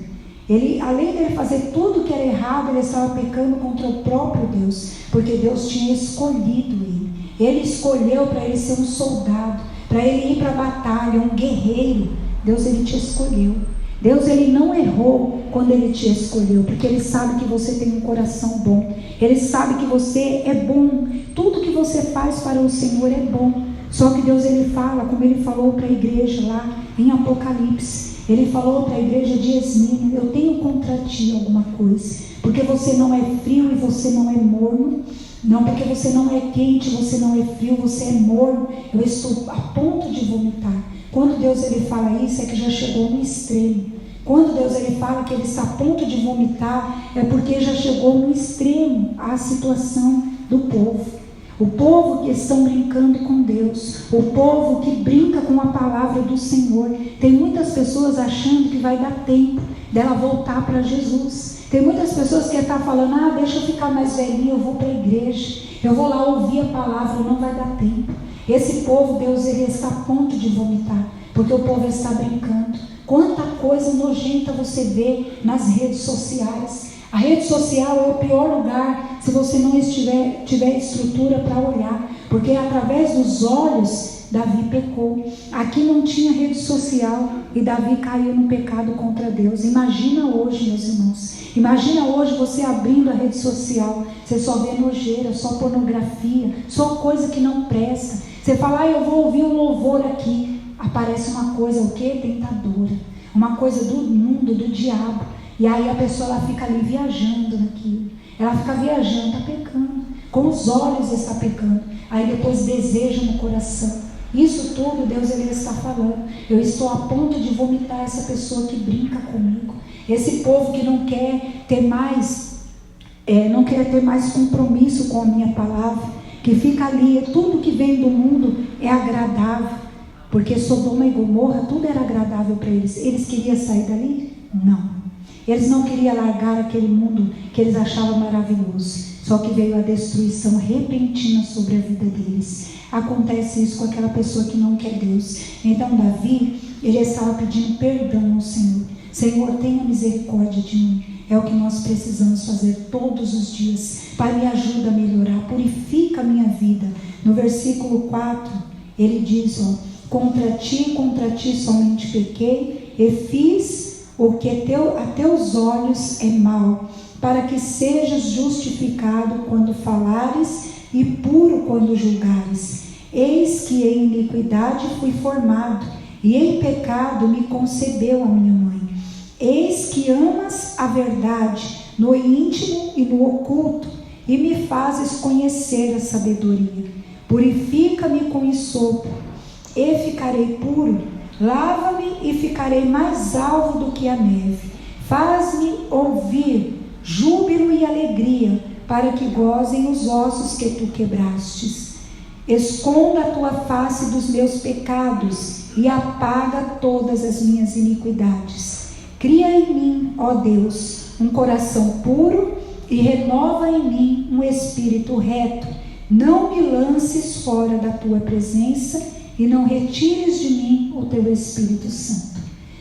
Ele, além de ele fazer tudo que era errado, ele estava pecando contra o próprio Deus, porque Deus tinha escolhido ele. Ele escolheu para ele ser um soldado, para ele ir para a batalha, um guerreiro. Deus, ele te escolheu. Deus, ele não errou quando ele te escolheu, porque ele sabe que você tem um coração bom. Ele sabe que você é bom. Tudo que você faz para o Senhor é bom. Só que Deus, ele fala, como ele falou para a igreja lá em Apocalipse. Ele falou para a igreja de Esmirna: eu tenho contra ti alguma coisa, porque você não é frio e você não é morno. Não, porque você não é quente, você não é frio, você é morno. Eu estou a ponto de vomitar. Quando Deus, ele fala isso, é que já chegou no extremo. Quando Deus ele fala que ele está a ponto de vomitar, é porque já chegou no extremo a situação do povo. O povo que estão brincando com Deus, o povo que brinca com a palavra do Senhor. Tem muitas pessoas achando que vai dar tempo dela voltar para Jesus. Tem muitas pessoas que estão falando, deixa eu ficar mais velhinha, eu vou para a igreja, eu vou lá ouvir a palavra, não vai dar tempo. Esse povo, Deus, ele está a ponto de vomitar, porque o povo está brincando. Quanta coisa nojenta você vê nas redes sociais. A rede social é o pior lugar se você não tiver estrutura para olhar, porque através dos olhos Davi pecou. Aqui não tinha rede social e Davi caiu no pecado contra Deus. Imagina hoje, meus irmãos, imagina hoje você abrindo a rede social, você só vê nojeira, só pornografia, só coisa que não presta. Você fala, eu vou ouvir um louvor aqui, aparece uma coisa, o que? Tentadora, uma coisa do mundo, do diabo. E aí a pessoa ela fica ali viajando naquilo, ela fica viajando, está pecando, com os olhos está pecando, aí depois deseja no coração. Isso tudo Deus ele está falando, eu estou a ponto de vomitar essa pessoa que brinca comigo, esse povo que não quer ter mais compromisso com a minha palavra, que fica ali, tudo que vem do mundo é agradável, porque Sodoma e Gomorra tudo era agradável para eles. Eles queriam sair dali? Não. Eles não queriam largar aquele mundo que eles achavam maravilhoso. Só que veio a destruição repentina sobre a vida deles. Acontece isso com aquela pessoa que não quer Deus. Então Davi, ele estava pedindo perdão ao Senhor. Senhor, tenha misericórdia de mim. É o que nós precisamos fazer todos os dias. Pai, me ajuda a melhorar. Purifica a minha vida. No versículo 4, ele diz, contra ti somente pequei e fiz o que a teus olhos é mal, para que sejas justificado quando falares e puro quando julgares. Eis que em iniquidade fui formado, e em pecado me concebeu a minha mãe. Eis que amas a verdade no íntimo e no oculto, e me fazes conhecer a sabedoria. Purifica-me com hisopo, e ficarei puro. Lava-me e ficarei mais alvo do que a neve. Faz-me ouvir júbilo e alegria, para que gozem os ossos que tu quebrastes. Esconda a tua face dos meus pecados e apaga todas as minhas iniquidades. Cria em mim, ó Deus, um coração puro e renova em mim um espírito reto. Não me lances fora da tua presença e não retires de mim o teu Espírito Santo.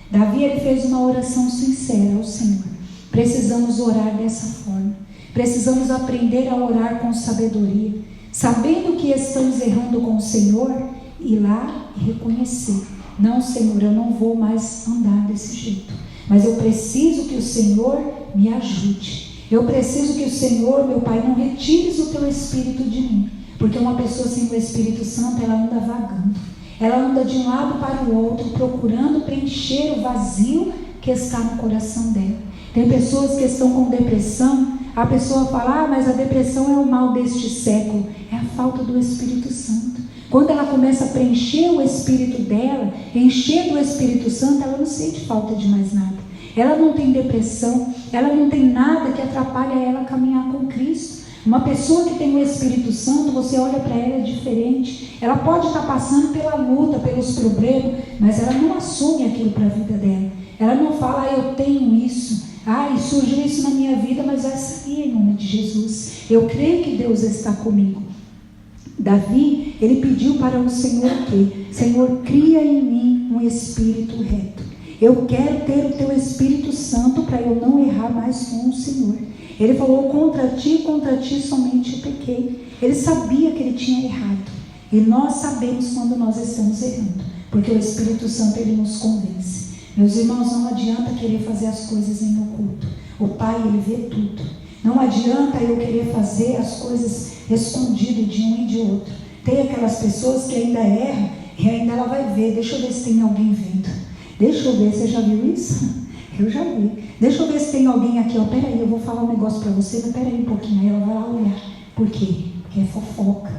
Davi ele fez uma oração sincera ao Senhor. Precisamos orar dessa forma. Precisamos aprender a orar com sabedoria, sabendo que estamos errando com o Senhor, ir lá e reconhecer. Não, Senhor, eu não vou mais andar desse jeito, mas eu preciso que o Senhor me ajude. Eu preciso que o Senhor, meu Pai, não retires o teu Espírito de mim. Porque uma pessoa sem o Espírito Santo, ela anda vagando. Ela anda de um lado para o outro, procurando preencher o vazio que está no coração dela. Tem pessoas que estão com depressão, a pessoa fala, mas a depressão é o mal deste século. É a falta do Espírito Santo. Quando ela começa a preencher o Espírito dela, encher do Espírito Santo, ela não sente falta de mais nada. Ela não tem depressão, ela não tem nada que atrapalhe ela a caminhar com Cristo. Uma pessoa que tem o Espírito Santo, você olha para ela, é diferente. Ela pode estar passando pela luta, pelos problemas, mas ela não assume aquilo para a vida dela. Ela não fala, eu tenho isso, surgiu isso na minha vida, mas vai sair em nome de Jesus. Eu creio que Deus está comigo. Davi, ele pediu para o Senhor que, Senhor, cria em mim um espírito reto. Eu quero ter o teu Espírito Santo para eu não errar mais com o Senhor. Ele falou, contra ti somente pequei. Ele sabia que ele tinha errado. E nós sabemos quando nós estamos errando, porque o Espírito Santo ele nos convence. Meus irmãos, não adianta querer fazer as coisas em oculto. O Pai, ele vê tudo. Não adianta eu querer fazer as coisas escondido de um e de outro. Tem aquelas pessoas que ainda erram e ainda ela vai ver. Deixa eu ver se tem alguém vendo. Deixa eu ver, você já viu isso? Eu já vi. Deixa eu ver se tem alguém aqui. Peraí, eu vou falar um negócio para você, mas peraí um pouquinho. Aí ela vai lá olhar. Por quê? Porque é fofoca.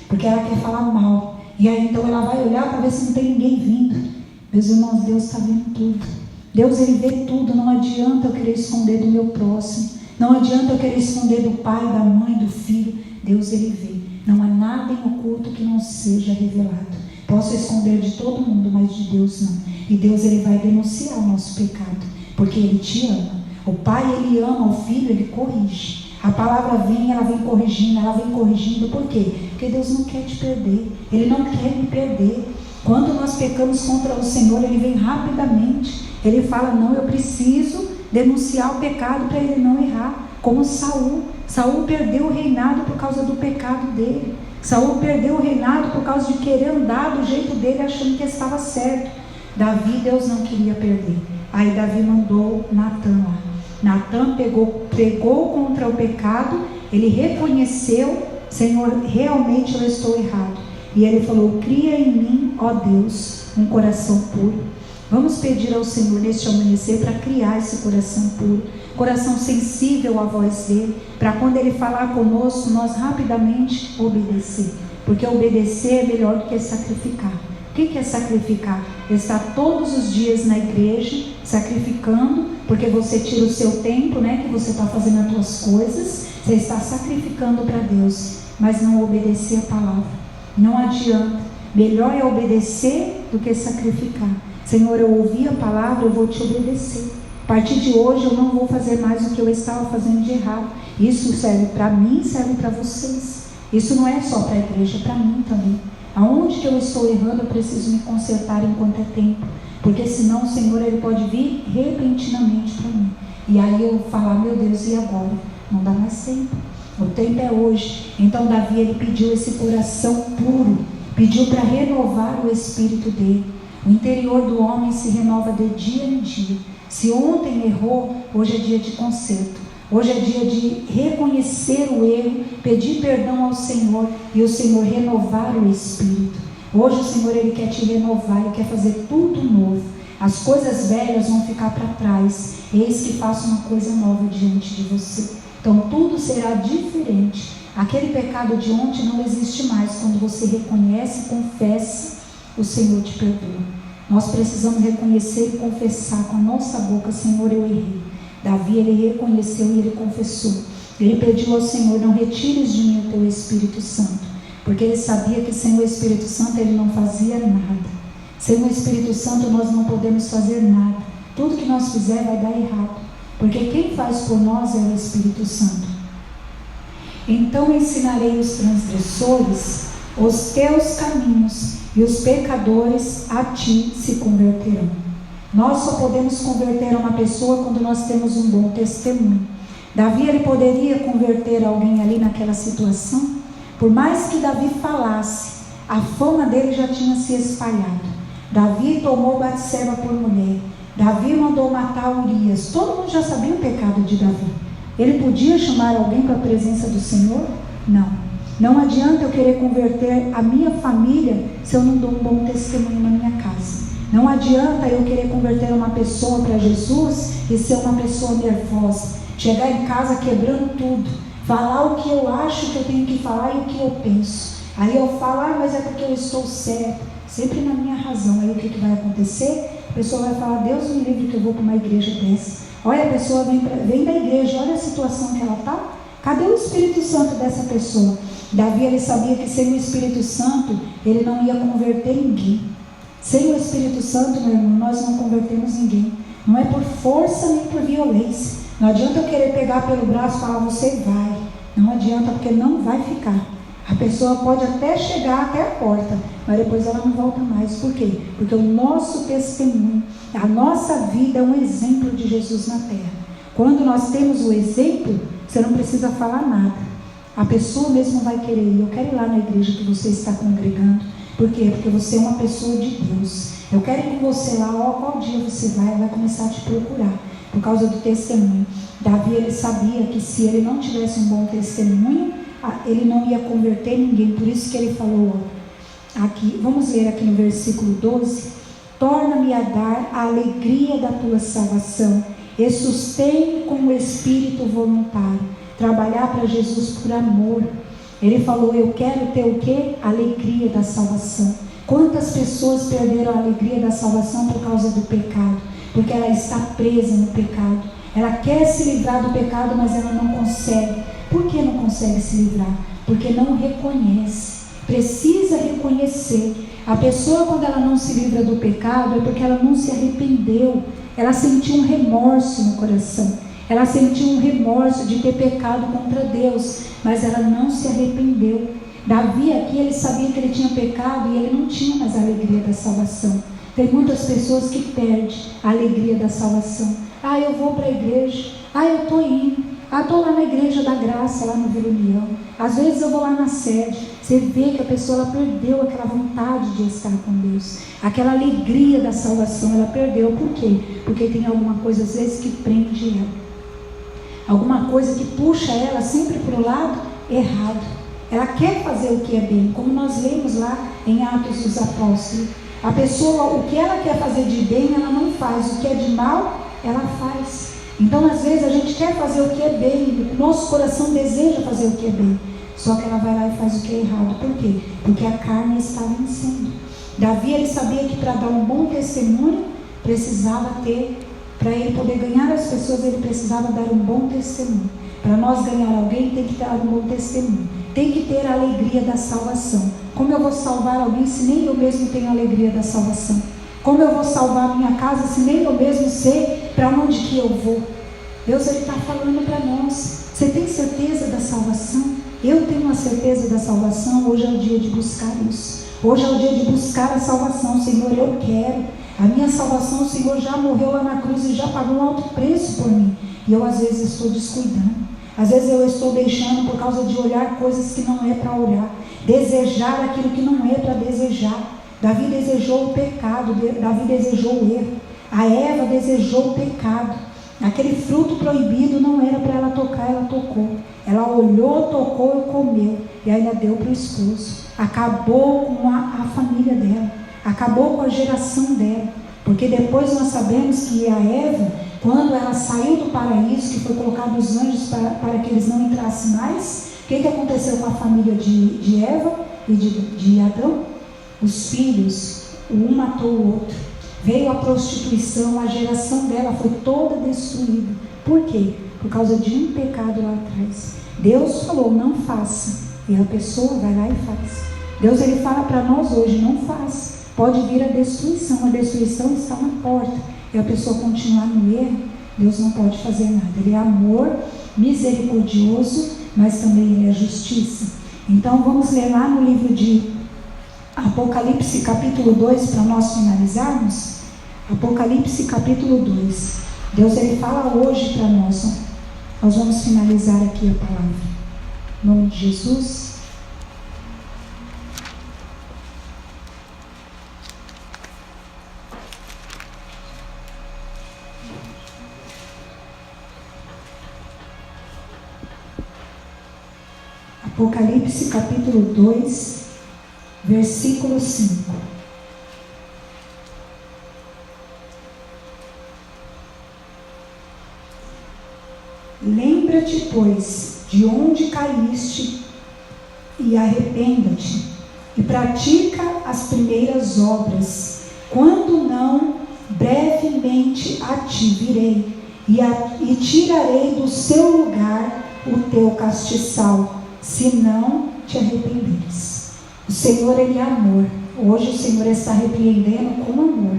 Porque ela quer falar mal. E aí então ela vai olhar para ver se não tem ninguém vindo. Meus irmãos, Deus está vendo tudo. Deus, Ele vê tudo. Não adianta eu querer esconder do meu próximo. Não adianta eu querer esconder do pai, da mãe, do filho. Deus, Ele vê. Não há nada em oculto que não seja revelado. Posso esconder de todo mundo, mas de Deus não. E Deus, Ele vai denunciar o nosso pecado, porque Ele te ama. O pai, Ele ama o filho, Ele corrige. A palavra vem, ela vem corrigindo. Por quê? Porque Deus não quer te perder. Ele não quer me perder. Quando nós pecamos contra o Senhor, Ele vem rapidamente. Ele fala, não, eu preciso denunciar o pecado para ele não errar. Como Saul. Saul perdeu o reinado por causa do pecado dele. Saul perdeu o reinado por causa de querer andar do jeito dele, achando que estava certo. Davi, Deus não queria perder. Aí Davi mandou Natan lá. Natan pregou contra o pecado. Ele reconheceu, Senhor, realmente eu estou errado. E ele falou, cria em mim, ó Deus, um coração puro. Vamos pedir ao Senhor neste amanhecer para criar esse coração puro, coração sensível à voz dele, para quando ele falar conosco, nós rapidamente obedecer, porque obedecer é melhor do que sacrificar. O que é sacrificar? Estar todos os dias na igreja, sacrificando, porque você tira o seu tempo, né, que você está fazendo as suas coisas, você está sacrificando para Deus, mas não obedecer a palavra. Não adianta, melhor é obedecer do que sacrificar. Senhor, eu ouvi a palavra, eu vou te obedecer. A partir de hoje eu não vou fazer mais o que eu estava fazendo de errado. Isso serve para mim, serve para vocês. Isso não é só para a igreja, é para mim também. Aonde que eu estou errando, eu preciso me consertar enquanto é tempo. Porque senão o Senhor, Ele pode vir repentinamente para mim. E aí eu falar, meu Deus, e agora? Não dá mais tempo. O tempo é hoje. Então Davi, ele pediu esse coração puro. Pediu para renovar o espírito dele. O interior do homem se renova de dia em dia. Se ontem errou, hoje é dia de conserto. Hoje é dia de reconhecer o erro, pedir perdão ao Senhor e o Senhor renovar o espírito. Hoje o Senhor, Ele quer te renovar, Ele quer fazer tudo novo. As coisas velhas vão ficar para trás. Eis que faço uma coisa nova diante de você. Então tudo será diferente. Aquele pecado de ontem não existe mais. Quando você reconhece, confessa, o Senhor te perdoa. Nós precisamos reconhecer e confessar com a nossa boca, Senhor, eu errei. Davi, ele reconheceu e ele confessou. Ele pediu ao Senhor, não retires de mim o teu Espírito Santo, porque ele sabia que sem o Espírito Santo ele não fazia nada. Sem o Espírito Santo nós não podemos fazer nada. Tudo que nós fizer vai dar errado, porque quem faz por nós é o Espírito Santo. Então ensinarei os transgressores os teus caminhos, e os pecadores a ti se converterão. Nós só podemos converter uma pessoa quando nós temos um bom testemunho. Davi, ele poderia converter alguém ali naquela situação? Por mais que Davi falasse, a fama dele já tinha se espalhado. Davi tomou Batseba por mulher. Davi mandou matar Urias. Todo mundo já sabia o pecado de Davi. Ele podia chamar alguém para a presença do Senhor? Não. Não adianta eu querer converter a minha família se eu não dou um bom testemunho na minha casa. Não adianta eu querer converter uma pessoa para Jesus e ser uma pessoa nervosa. Chegar em casa quebrando tudo. Falar o que eu acho que eu tenho que falar e o que eu penso. Aí eu falo, mas é porque eu estou certo. Sempre na minha razão. Aí o que vai acontecer? A pessoa vai falar, Deus me livre que eu vou para uma igreja dessa. Olha, a pessoa vem da igreja, olha a situação que ela está. Cadê o Espírito Santo dessa pessoa? Davi, ele sabia que sem o Espírito Santo, ele não ia converter ninguém. Sem o Espírito Santo, meu irmão, nós não convertemos ninguém. Não é por força nem por violência. Não adianta eu querer pegar pelo braço e falar, você vai. Não adianta, porque não vai ficar. A pessoa pode até chegar até a porta, mas depois ela não volta mais. Por quê? Porque o nosso testemunho, a nossa vida é um exemplo de Jesus na terra. Quando nós temos o exemplo, você não precisa falar nada. A pessoa mesmo vai querer ir. Eu quero ir lá na igreja que você está congregando. Por quê? Porque você é uma pessoa de Deus. Eu quero ir com você lá. Qual dia você vai começar a te procurar. Por causa do testemunho. Davi, ele sabia que se ele não tivesse um bom testemunho, ele não ia converter ninguém. Por isso que ele falou aqui, vamos ler aqui no versículo 12. Torna-me a dar a alegria da tua salvação e sustém com o espírito voluntário. Trabalhar para Jesus por amor. Ele falou, eu quero ter o quê? A alegria da salvação. Quantas pessoas perderam a alegria da salvação por causa do pecado? Porque ela está presa no pecado. Ela quer se livrar do pecado, mas ela não consegue. Por que não consegue se livrar? Porque não reconhece. Precisa reconhecer. A pessoa, quando ela não se livra do pecado, é porque ela não se arrependeu. Ela sentiu um remorso no coração. Ela sentiu um remorso de ter pecado contra Deus, mas ela não se arrependeu. Davi aqui, ele sabia que ele tinha pecado e ele não tinha mais a alegria da salvação. Tem muitas pessoas que perdem a alegria da salvação. Eu vou para a igreja. Eu estou indo. Estou lá na igreja da graça, lá no Vila União. Às vezes eu vou lá na sede. Você vê que a pessoa ela perdeu aquela vontade de estar com Deus. Aquela alegria da salvação, ela perdeu. Por quê? Porque tem alguma coisa às vezes que prende ela. Alguma coisa que puxa ela sempre para o lado errado. Ela quer fazer o que é bem, como nós lemos lá em Atos dos Apóstolos. A pessoa, o que ela quer fazer de bem, ela não faz. O que é de mal, ela faz. Então, às vezes, a gente quer fazer o que é bem. O nosso coração deseja fazer o que é bem. Só que ela vai lá e faz o que é errado. Por quê? Porque a carne está vencendo. Davi, ele sabia que para dar um bom testemunho, precisava ter, para ele poder ganhar as pessoas, ele precisava dar um bom testemunho. Para nós ganhar alguém, tem que dar um bom testemunho. Tem que ter a alegria da salvação. Como eu vou salvar alguém se nem eu mesmo tenho a alegria da salvação? Como eu vou salvar a minha casa se nem eu mesmo sei para onde que eu vou? Deus está falando para nós. Você tem certeza da salvação? Eu tenho a certeza da salvação. Hoje é o dia de buscar isso. Hoje é o dia de buscar a salvação. Senhor, eu quero. A minha salvação, o Senhor já morreu lá na cruz e já pagou um alto preço por mim. E eu às vezes estou descuidando. Às vezes eu estou deixando por causa de olhar coisas que não é para olhar. Desejar aquilo que não é para desejar. Davi desejou o pecado, Davi desejou o erro. A Eva desejou o pecado. Aquele fruto proibido não era para ela tocar, ela tocou. Ela olhou, tocou e comeu. E ainda deu para o esposo. Acabou com a família dela. Acabou com a geração dela. Porque depois nós sabemos que a Eva, quando ela saiu do paraíso, que foi colocado os anjos para que eles não entrassem mais, o que aconteceu com a família de Eva e de Adão? Os filhos, um matou o outro. Veio a prostituição, a geração dela foi toda destruída. Por quê? Por causa de um pecado lá atrás. Deus falou, não faça. E a pessoa vai lá e faz. Deus, ele fala para nós hoje, não faça. Pode vir a destruição está na porta. E a pessoa continuar no erro, Deus não pode fazer nada. Ele é amor, misericordioso, mas também ele é justiça. Então vamos ler lá no livro de Apocalipse capítulo 2, para nós finalizarmos. Apocalipse capítulo 2. Deus, ele fala hoje para nós. Nós vamos finalizar aqui a palavra. Em nome de Jesus. Apocalipse capítulo 2, versículo 5. Lembra-te, pois, de onde caíste, e arrependa-te, e pratica as primeiras obras. Quando não, brevemente a ti virei, e tirarei do seu lugar o teu castiçal, se não te arrependeres. O Senhor, ele é amor. Hoje o Senhor está repreendendo com amor.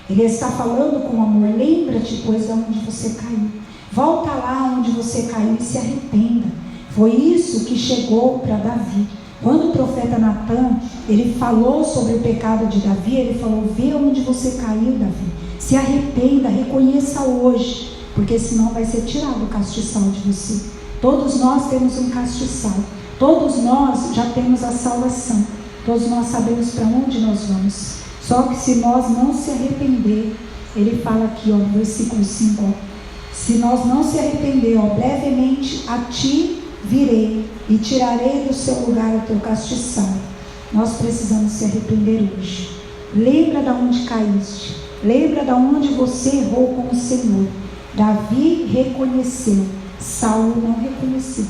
Ele está falando com amor. Lembra-te, pois, de onde você caiu. Volta lá onde você caiu e se arrependa. Foi isso que chegou para Davi. Quando o profeta Natan, ele falou sobre o pecado de Davi, ele falou, vê onde você caiu, Davi. Se arrependa, reconheça hoje, porque senão vai ser tirado o castiçal de você. Todos nós temos um castiçal. Todos nós já temos a salvação. Todos nós sabemos para onde nós vamos. Só que se nós não se arrepender, ele fala aqui, no versículo 5, se nós não se arrepender, brevemente a ti virei e tirarei do seu lugar o teu castiçal. Nós precisamos se arrepender hoje. Lembra de onde caíste. Lembra de onde você errou com o Senhor. Davi reconheceu. Saul não reconheceu.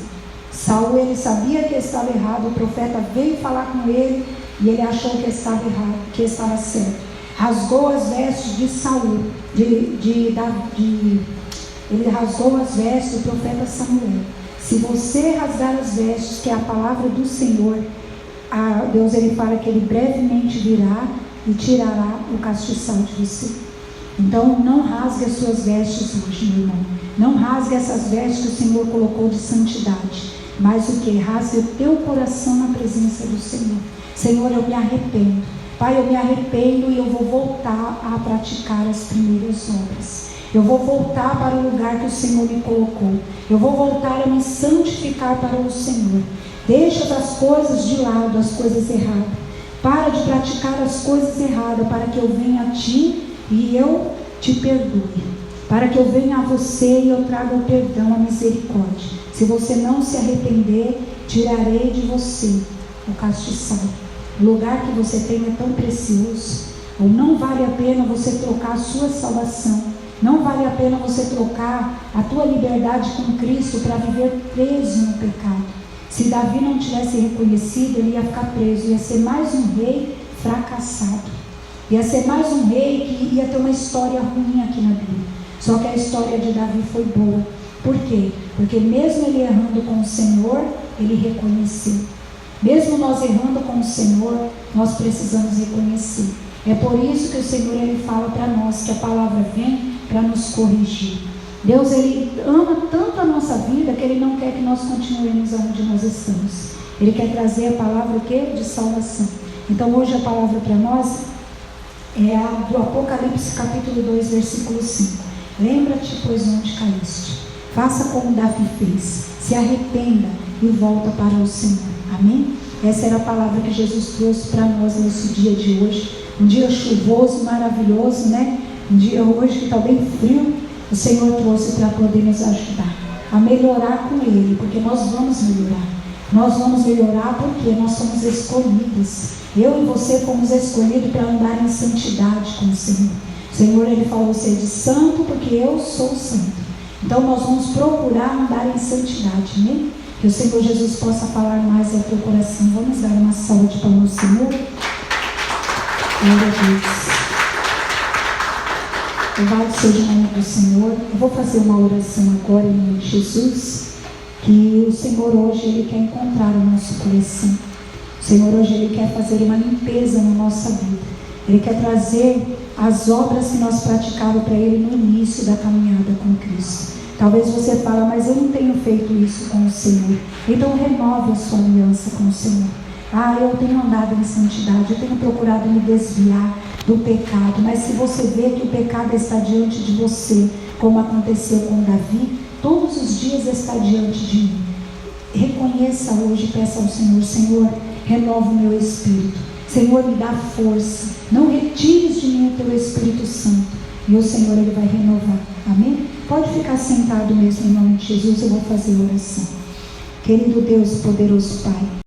Saul, ele sabia que estava errado. O profeta veio falar com ele e ele achou que estava errado, que estava certo. rasgou as vestes de Saul, ele rasgou as vestes do profeta Samuel. Se você rasgar as vestes, que é a palavra do Senhor, Deus ele fala que ele brevemente virá e tirará o castiçal de você. Então não rasgue as suas vestes hoje, meu irmão. Não rasgue essas vestes que o Senhor colocou de santidade, mas o que? Rasgue o teu coração na presença do Senhor. Senhor, eu me arrependo. Pai, eu me arrependo e eu vou voltar a praticar as primeiras obras. Eu vou voltar para o lugar que o Senhor me colocou. Eu vou voltar a me santificar para o Senhor. Deixa as coisas de lado, as coisas erradas. Para de praticar as coisas erradas, para que eu venha a ti e eu te perdoe. Para que eu venha a você e eu traga o perdão, a misericórdia. Se você não se arrepender, tirarei de você o castiçal. O lugar que você tem é tão precioso. Ou não vale a pena você trocar a sua salvação. Não vale a pena você trocar a tua liberdade com Cristo para viver preso no pecado. Se Davi não tivesse reconhecido, ele ia ficar preso. Ia ser mais um rei fracassado. Ia ser mais um rei que ia ter uma história ruim aqui na Bíblia. Só que a história de Davi foi boa. Por quê? Porque mesmo ele errando com o Senhor, ele reconheceu. Mesmo nós errando com o Senhor, nós precisamos reconhecer. É por isso que o Senhor ele fala para nós que a palavra vem para nos corrigir. Deus ele ama tanto a nossa vida que Ele não quer que nós continuemos onde nós estamos. Ele quer trazer a palavra o quê? De salvação. Então hoje a palavra para nós é a do Apocalipse capítulo 2, versículo 5. Lembra-te, pois, onde caíste. Faça como Davi fez. Se arrependa e volta para o Senhor. Amém? Essa era a palavra que Jesus trouxe para nós nesse dia de hoje. Um dia chuvoso, maravilhoso, né? Um dia hoje que está bem frio. O Senhor trouxe para poder nos ajudar a melhorar com Ele, porque nós vamos melhorar. Nós vamos melhorar porque nós somos escolhidos. Eu e você fomos escolhidos para andar em santidade com o Senhor. O Senhor ele falou: sede santo, porque eu sou santo. Então nós vamos procurar andar em santidade, né? Que o Senhor Jesus possa falar mais ao teu coração. Vamos dar uma salva de palmas ao Senhor. Glória a Deus. Louvado seja o nome do Senhor. Eu vou fazer uma oração agora em nome de Jesus. Que o Senhor hoje Ele quer encontrar o nosso coração. O Senhor hoje Ele quer fazer uma limpeza na nossa vida. Ele quer trazer as obras que nós praticávamos para Ele no início da caminhada com Cristo. Talvez você fale: mas eu não tenho feito isso com o Senhor. Então renove a sua aliança com o Senhor. Eu tenho andado em santidade, eu tenho procurado me desviar do pecado, mas se você vê que o pecado está diante de você, como aconteceu com Davi, todos os dias está diante de mim. Reconheça hoje e peça ao Senhor: Senhor, renova o meu espírito. Senhor, me dá força. Não retires de mim o teu Espírito Santo. E o Senhor ele vai renovar. Amém? Pode ficar sentado mesmo em nome de Jesus. Eu vou fazer oração. Querido Deus, poderoso Pai,